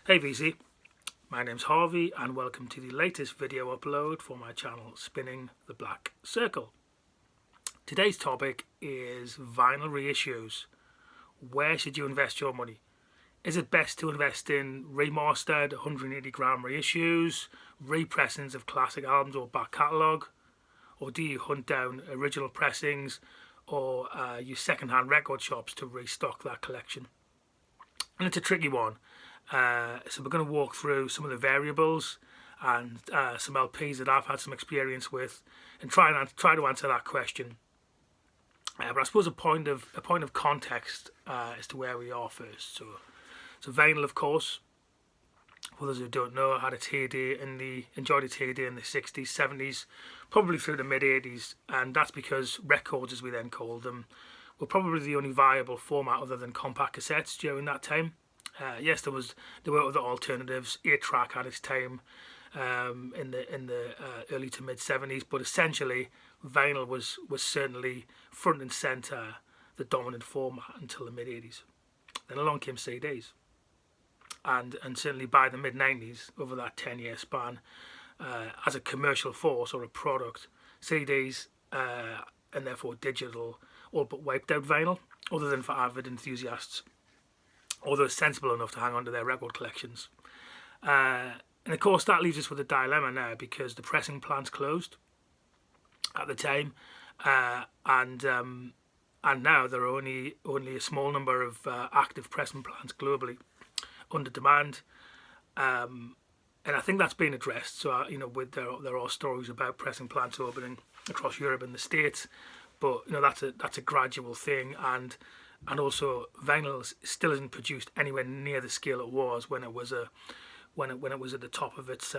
Hey VC, my name's Harvey and welcome to the latest video upload for my channel Spinning the Black Circle. Today's topic is vinyl reissues. Where should you invest your money? Is it best to invest in remastered 180-gram reissues, repressings of classic albums or back catalogue? Or do you hunt down original pressings or use second-hand record shops to restock that collection? And it's a tricky one. So we're going to walk through some of the variables and some LPs that I've had some experience with, and try to answer that question. But I suppose a point of context as to where we are first. So vinyl, of course, for those who don't know, had its heyday enjoyed its heyday in the 60s, 70s, probably through the mid 80s, and that's because records, as we then called them, were probably the only viable format other than compact cassettes during that time. Yes, there were other alternatives. 8-track had its time in the early to mid 70s, but essentially vinyl was certainly front and centre, the dominant format until the mid 80s. Then along came CDs, and certainly by the mid 90s, over that 10-year span, as a commercial force or a product, CDs and therefore digital all but wiped out vinyl, other than for avid enthusiasts, or those sensible enough to hang on to their record collections. And of course that leaves us with a dilemma now, because the pressing plants closed at the time, and now there are only a small number of active pressing plants globally under demand, and I think that's been addressed. So there are stories about pressing plants opening across Europe and the States, but that's a gradual thing, and also vinyl still isn't produced anywhere near the scale it was when it was at the top of its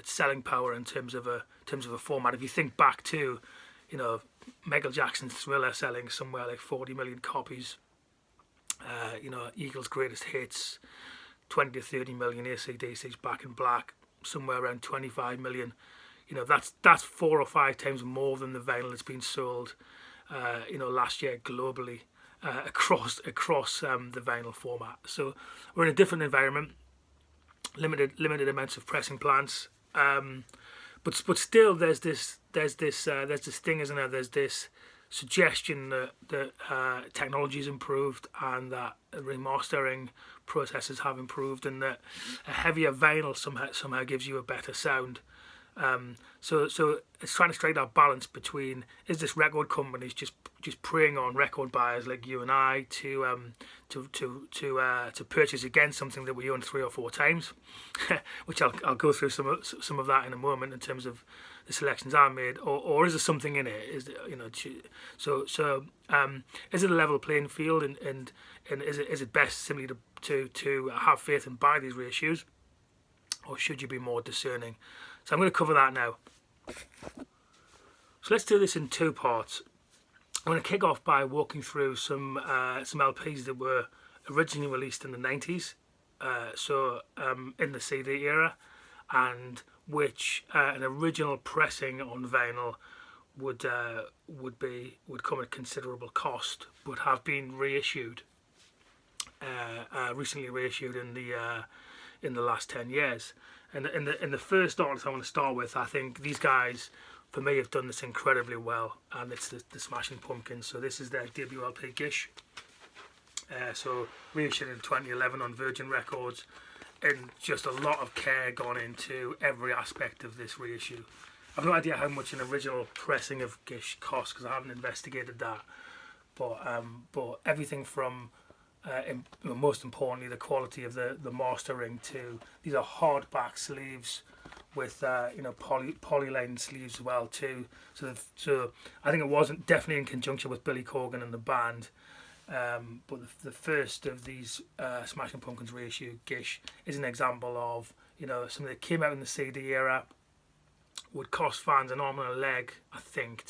selling power in terms of a format. If you think back to Michael Jackson's Thriller selling somewhere like 40 million copies, Eagles' greatest hits 20 to 30 million, AC/DC's Back in Black somewhere around 25 million. That's 4 or 5 times more than the vinyl that's been sold last year globally across the vinyl format. So we're in a different environment, limited amounts of pressing plants, but still there's this thing, isn't there? There's this suggestion that technology's improved and that remastering processes have improved, and that a heavier vinyl somehow gives you a better sound. So it's trying to strike that balance between, is this record companies just preying on record buyers like you and I to purchase again something that we own 3 or 4 times, which I'll go through some of that in a moment in terms of the selections I made, or is there something in it? Is it a level playing field, and is it best simply to have faith and buy these reissues, or should you be more discerning? So I'm going to cover that now. So let's do this in 2 parts. I'm going to kick off by walking through some LPs that were originally released in the 90s, in the CD era, and which an original pressing on vinyl would come at considerable cost, but have been reissued, recently reissued in the last 10 years. And in the first artist I want to start with, I think these guys, for me, have done this incredibly well, and it's the Smashing Pumpkins. So this is their debut LP, Gish. So reissued in 2011 on Virgin Records, and just a lot of care gone into every aspect of this reissue. I've no idea how much an original pressing of Gish costs, because I haven't investigated that. But everything from most importantly, the quality of the mastering, to these are hardback sleeves with polyline sleeves as well too. So I think it wasn't definitely in conjunction with Billy Corgan and the band. But the first of these Smashing Pumpkins reissue, Gish, is an example of something that came out in the CD era, would cost fans an arm and a leg, I think,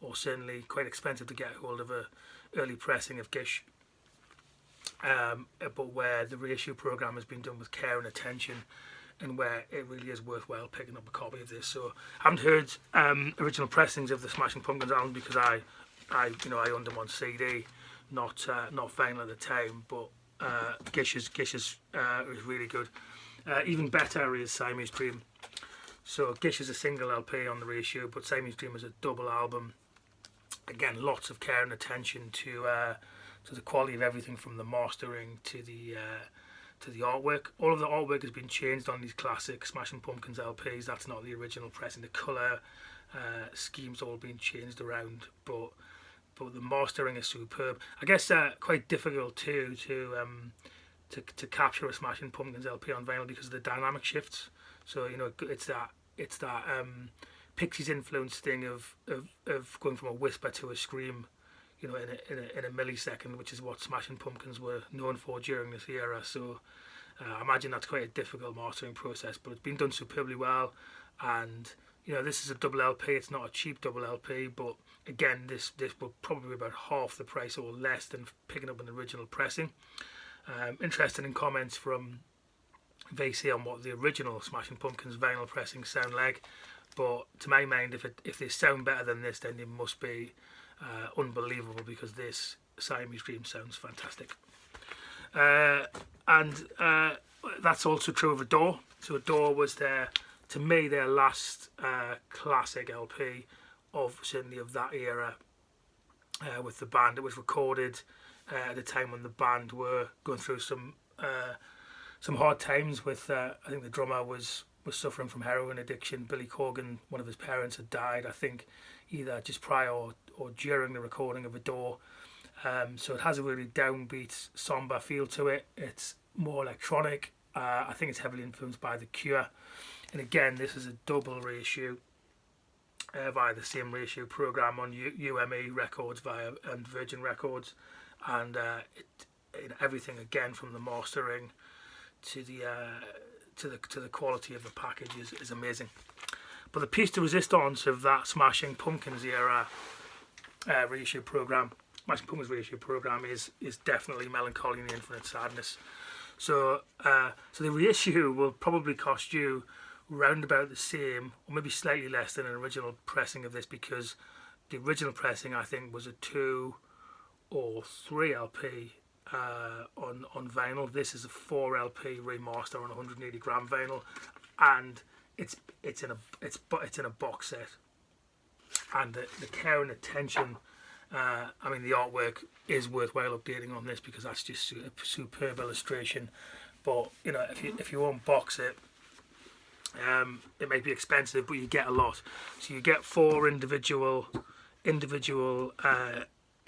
or certainly quite expensive to get hold of a early pressing of Gish. But where the reissue program has been done with care and attention, and where it really is worthwhile picking up a copy of this. So I haven't heard original pressings of the Smashing Pumpkins album, because I owned them on CD, not vinyl at the time. But Gish is really good. Even better is Siamese Dream. So Gish is a single LP on the reissue, but Siamese Dream is a double album. Again, lots of care and attention to the quality of everything, from the mastering to the artwork. All of the artwork has been changed on these classic Smashing Pumpkins LPs. That's not the original pressing. The colour scheme's all been changed around, but the mastering is superb. I guess quite difficult too to capture a Smashing Pumpkins LP on vinyl because of the dynamic shifts. So it's that Pixies influenced thing of going from a whisper to a scream, in a millisecond, which is what Smashing Pumpkins were known for during this era. So I imagine that's quite a difficult mastering process, but it's been done superbly well. And this is a double LP. It's not a cheap double LP, but again, this will probably be about half the price or less than picking up an original pressing. Interested in comments from VC on what the original Smashing Pumpkins vinyl pressings sound like, but to my mind, if they sound better than this, then they must be unbelievable, because this Siamese Dream sounds fantastic. And that's also true of Adore. So Adore was their last classic LP certainly of that era with the band. It was recorded at a time when the band were going through some hard times with I think the drummer was suffering from heroin addiction. Billy Corgan, one of his parents, had died, I think either just prior or during the recording of Adore. So it has a really downbeat, somber feel to it. It's more electronic. I think it's heavily influenced by The Cure. And again, this is a double reissue via the same reissue program on UME Records and Virgin Records. And everything again, from the mastering to the quality of the package is amazing. But the piece de resistance of that Smashing Pumpkins era reissue program, Smashing Pumpkins reissue program, is definitely Melancholy and the Infinite Sadness. So the reissue will probably cost you round about the same, or maybe slightly less, than an original pressing of this, because the original pressing, I think, was a 2 or 3 LP on vinyl. This is a 4 LP remaster on 180 gram vinyl, and it's in a box set. And the care and attention, I mean, the artwork is worthwhile updating on this, because that's just a superb illustration. But if you unbox it, it may be expensive, but you get a lot. So you get 4 individual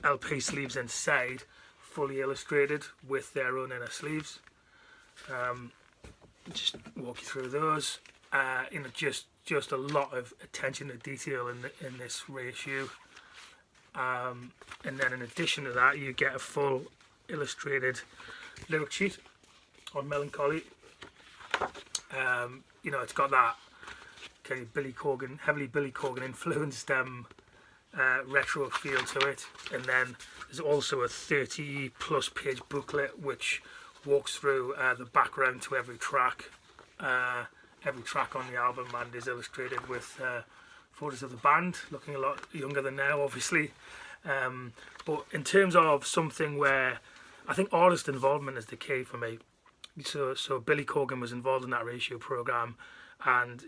LP sleeves inside, fully illustrated with their own inner sleeves. Just walk you through those. Just a lot of attention to detail in this reissue. And then in addition to that, you get a full illustrated lyric sheet on Melancholy. It's got that kind of heavily Billy Corgan influenced retro feel to it. And then there's also a 30 plus page booklet which walks through the background to every track on the album, and is illustrated with photos of the band looking a lot younger than now, obviously. But in terms of something where I think artist involvement is the key for me. So Billy Corgan was involved in that reissue program, and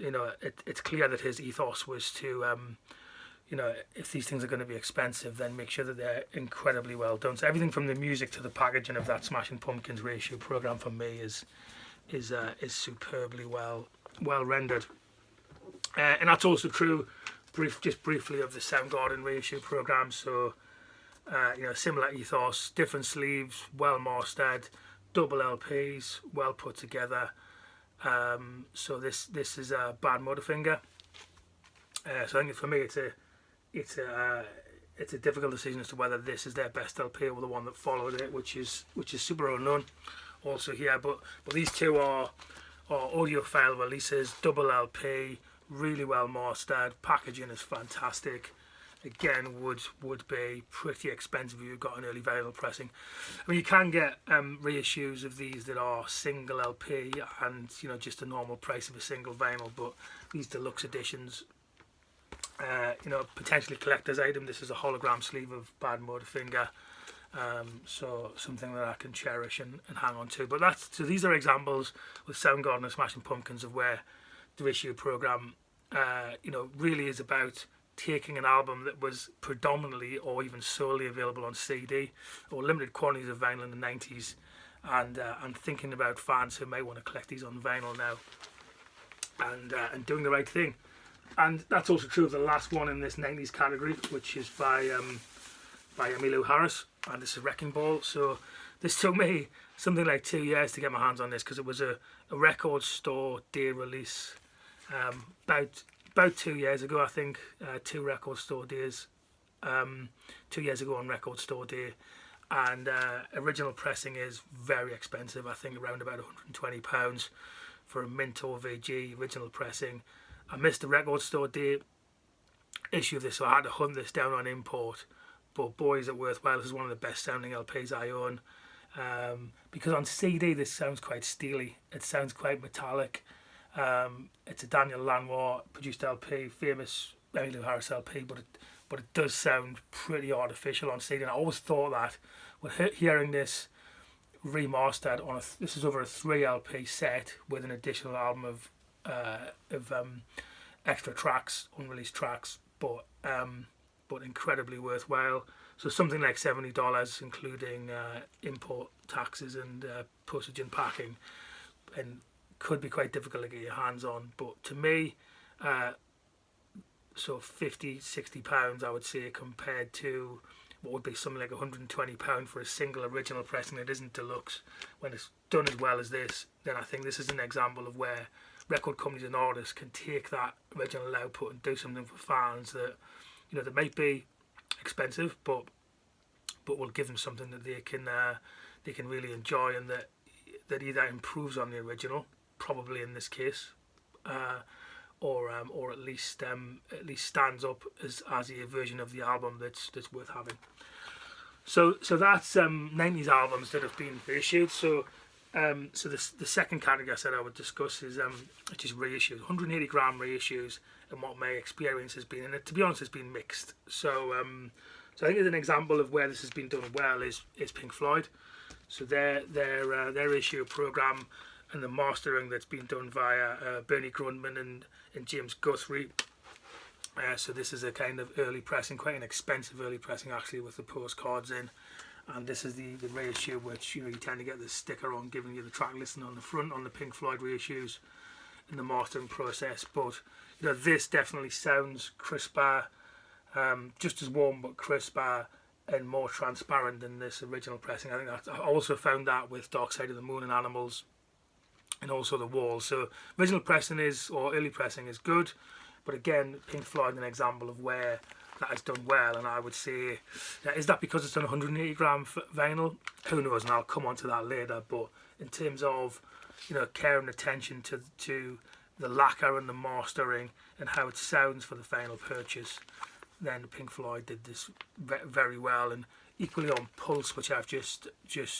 it's clear that his ethos was to if these things are going to be expensive, then make sure that they're incredibly well done. So everything from the music to the packaging of that Smashing Pumpkins reissue program for me is superbly well rendered. And that's also true, just briefly, of the Soundgarden reissue program. So similar ethos, different sleeves, well mastered, double LPs, well put together. So this is a Bad Motorfinger. So I think for me it's a difficult decision as to whether this is their best LP or the one that followed it, which is Super Unknown also here. But these two are audiophile releases, double LP, really well mastered. Packaging is fantastic. Again, would be pretty expensive if you've got an early vinyl pressing. I mean, you can get reissues of these that are single LP and just the normal price of a single vinyl, but these deluxe editions, potentially collector's item. This is a hologram sleeve of Bad Motorfinger. So something that I can cherish and hang on to. But so these are examples with Soundgarden and Smashing Pumpkins of where the reissue program, really is about taking an album that was predominantly or even solely available on CD or limited quantities of vinyl in the 90s, and thinking about fans who may want to collect these on vinyl now, and doing the right thing. And that's also true of the last one in this 90s category, which is by Emmylou Harris, and this is Wrecking Ball. So this took me something like 2 years to get my hands on this, because it was a record store day release about 2 years ago, I think. 2 record store days, 2 years ago on Record Store Day. And original pressing is very expensive. I think around about £120 for a mint or VG original pressing. I missed the Record Store Day issue of this, so I had to hunt this down on import. But boy, is it worthwhile. This is one of the best sounding LPs I own. Because on CD this sounds quite steely. It sounds quite metallic. It's a Daniel Lanois produced LP, famous Emmylou Harris LP, but it does sound pretty artificial on CD. And I always thought that with hearing this remastered on this is over a 3 LP set with an additional album of extra tracks, unreleased tracks, but incredibly worthwhile. So something like $70, including import taxes and postage and packing, and could be quite difficult to get your hands on. But to me, so £50-60 I would say, compared to what would be something like £120 for a single original pressing that isn't deluxe. When it's done as well as this, then I think this is an example of where record companies and artists can take that original output and do something for fans that, that might be expensive, but will give them something that they can really enjoy, and that either improves on the original, probably in this case, or at least stands up as a version of the album that's worth having. So that's 90s albums that have been reissued. So the second category I said I would discuss is which is reissues, 180 gram reissues, and what my experience has been. And to be honest, it's been mixed. So I think as an example of where this has been done well is Pink Floyd. So their issue program and the mastering that's been done via Bernie Grundman and James Guthrie. So this is a kind of early pressing, quite an expensive early pressing actually, with the postcards in. And this is the reissue, which you tend to get the sticker on, giving you the track listing on the front on the Pink Floyd reissues in the mastering process. But this definitely sounds crisper, just as warm but crisper and more transparent than this original pressing. I think I also found that with Dark Side of the Moon and Animals, and also The Wall. So original pressing early pressing is good, but again, Pink Floyd an example of where that is done well. And I would say, is that because it's done 180 gram vinyl? Who knows, and I'll come on to that later. But in terms of care and attention to the lacquer and the mastering and how it sounds for the final purchase, then Pink Floyd did this very well. And equally on Pulse, which I've just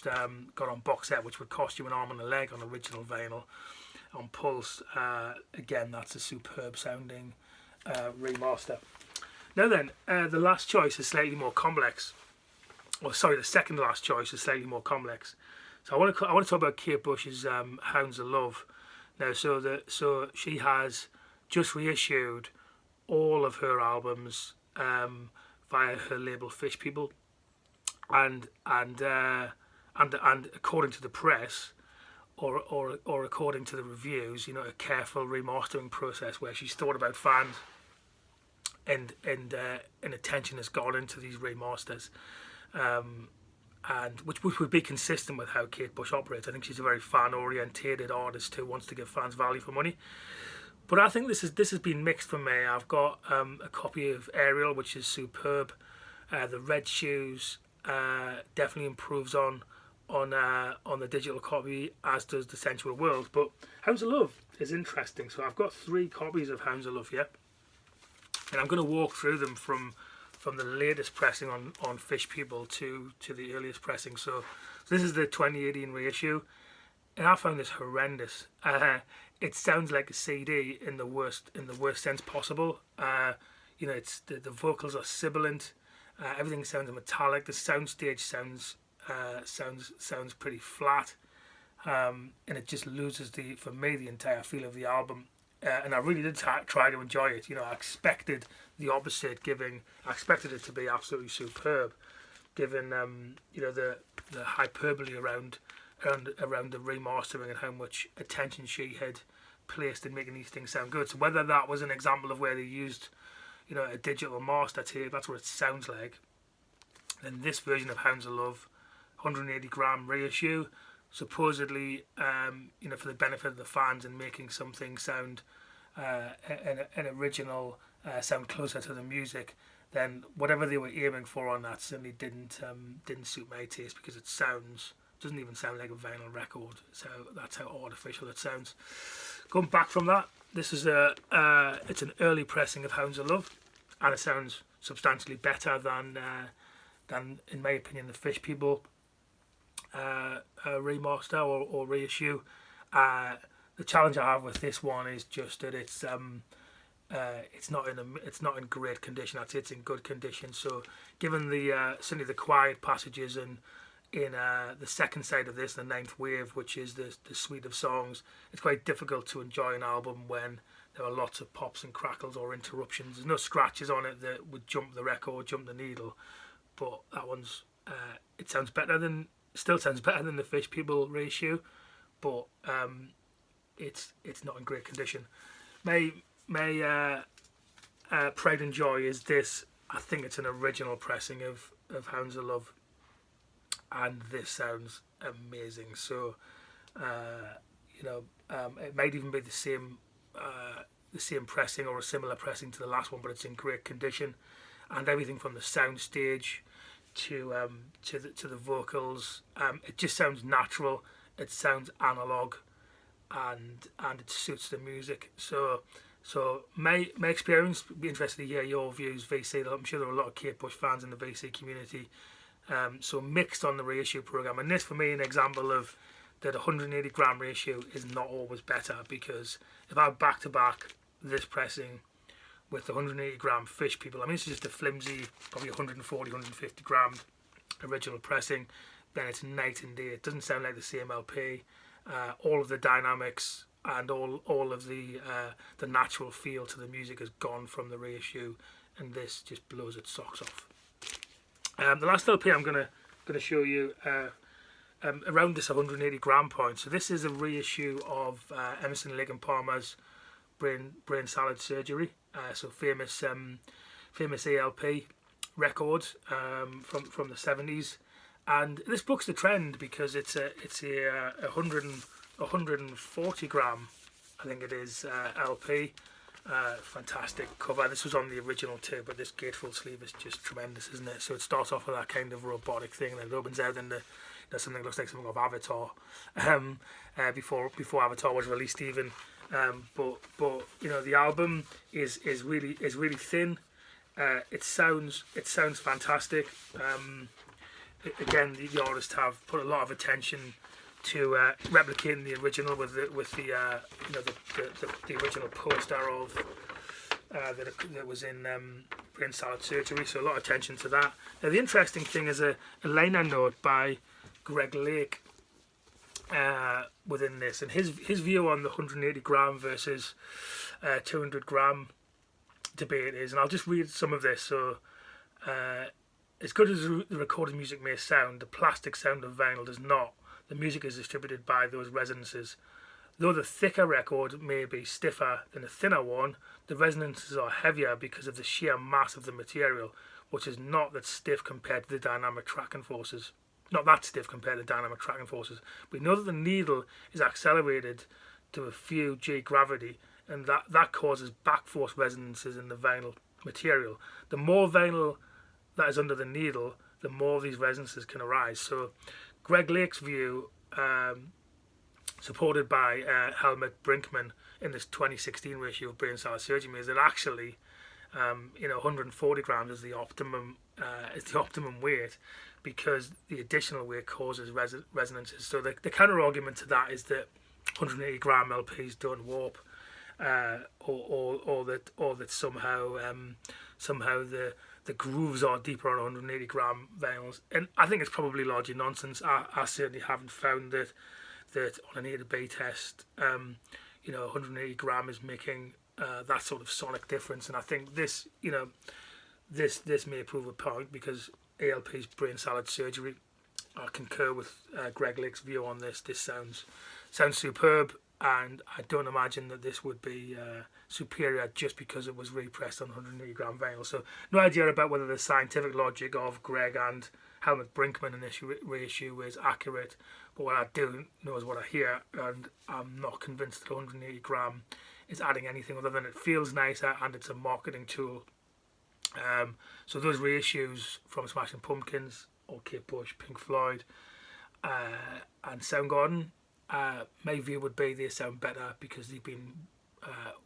got on box set, which would cost you an arm and a leg on original vinyl. On Pulse, again, that's a superb sounding remaster. Now then, the last choice is slightly more complex. The second last choice is slightly more complex. So I want to talk about Kate Bush's Hounds of Love. Now, so she has just reissued all of her albums via her label Fish People, and according to the press, or according to the reviews, a careful remastering process where she's thought about fans, and attention has gone into these remasters, and which would be consistent with how Kate Bush operates. I think she's a very fan-orientated artist who wants to give fans value for money. But I think this has been mixed for me. I've got a copy of Ariel, which is superb. The reissues definitely improves on the digital copy, as does The Sensual World. But Hounds of Love is interesting. So I've got 3 copies of Hounds of Love here, and I'm going to walk through them from the latest pressing on Fish People to the earliest pressing. So this is the 2018 reissue, and I found this horrendous. It sounds like a CD in the worst sense possible. It's the vocals are sibilant. Everything sounds metallic. The soundstage sounds pretty flat, and it just loses for me the entire feel of the album. And I really did try to enjoy it. You know, I expected the opposite, I expected it to be absolutely superb, given the hyperbole around the remastering and how much attention she had placed in making these things sound good. So whether that was an example of where they used, a digital master tape, that's what it sounds like. And this version of Hounds of Love, 180 gram reissue, supposedly, for the benefit of the fans and making something sound an original, sound closer to the music, then whatever they were aiming for on that certainly didn't suit my taste, because it doesn't even sound like a vinyl record. So that's how artificial it sounds. Going back from that, this is it's an early pressing of Hounds of Love, and it sounds substantially better than in my opinion the Fish People remaster or reissue. The challenge I have with this one is just that it's not in great condition. I'd say it's in good condition. So given certainly the quiet passages and in the second side of this, the ninth wave, which is the suite of songs, it's quite difficult to enjoy an album when there are lots of pops and crackles or interruptions. There's no scratches on it that would jump the record, jump the needle. But that one's still sounds better than the Fish People reissue, but it's not in great condition. My pride and joy is this. I think it's an original pressing of Hounds of Love, and this sounds amazing. So it might even be the same pressing or a similar pressing to the last one, but it's in great condition, and everything from the sound stage to the vocals, it just sounds natural. It sounds analog, and it suits the music. So my experience, be interested to hear your views, VC. I'm sure there are a lot of Kate Bush fans in the VC community. So mixed on the reissue program, and this for me an example of that 180 gram reissue is not always better, because if I back to back this pressing with the 180 gram Fish People, I mean, this is just a flimsy, probably 140, 150 gram original pressing, then it's night and day. It doesn't sound like the same LP. All of the dynamics and all of the natural feel to the music has gone from the reissue, and this just blows its socks off. The last LP I'm gonna show you around this 180 gram point. So this is a reissue of Emerson, Lake and Palmer's Brain Salad Surgery. So famous ALP record from the 70s, and this bucks the trend because it's a 140 gram, I think it is, LP. Fantastic cover. This was on the original too, but this gatefold sleeve is just tremendous, isn't it? So it starts off with that kind of robotic thing, and then it opens out into something that looks like something of Avatar. Before Avatar was released even. But the album is really thin. It sounds fantastic. Again, the artists have put a lot of attention to replicating the original with the original poster of that was in Brain Salad Surgery. So a lot of attention to that. Now the interesting thing is a liner note by Greg Lake within this, and his view on the 180 gram versus 200 gram debate is, and I'll just read some of this. So as good as the recorded music may sound, the plastic sound of vinyl does not. The music is distributed by those resonances. Though the thicker record may be stiffer than the thinner one, the resonances are heavier because of the sheer mass of the material, which is not that stiff compared to the dynamic tracking forces. Not that stiff compared to dynamic tracking forces. We know that the needle is accelerated to a few G gravity, and that causes back force resonances in the vinyl material. The more vinyl that is under the needle, the more of these resonances can arise. So Greg Lake's view, supported by Helmut Brinkman in this 2016 reissue of Brain Salad Surgery, is that actually 140 grams is the optimum weight, because the additional weight causes resonances. So the counter argument to that is that 180 gram LPs don't warp, or that somehow the grooves are deeper on 180 gram vinyls, and I think it's probably largely nonsense. I certainly haven't found that on an A to B test, 180 gram is making that sort of sonic difference. And I think this, this may prove a point, because ALP's brain salad surgery, I concur with Greg Lake's view on this. This sounds superb, and I don't imagine that this would be superior just because it was repressed on 180 gram vinyl. So no idea about whether the scientific logic of Greg and Helmut Brinkman in this reissue is accurate, but what I do know is what I hear, and I'm not convinced that 180 gram is adding anything other than it feels nicer and it's a marketing tool. So those reissues from Smashing Pumpkins or Kate Bush, Pink Floyd, and Soundgarden, my view would be they sound better because they've been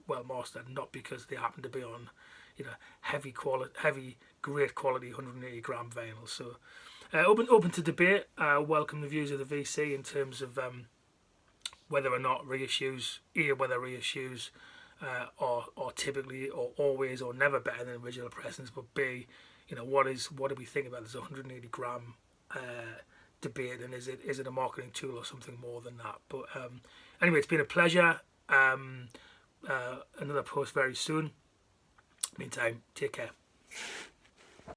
well mastered, not because they happen to be on, heavy, great quality 180 gram vinyl. So open to debate. Welcome the views of the VC in terms of whether or not reissues, are typically or always or never better than original pressings, but B, what do we think about this 180 gram debate, and is it a marketing tool or something more than that? But anyway, it's been a pleasure. Another post very soon. Meantime, take care.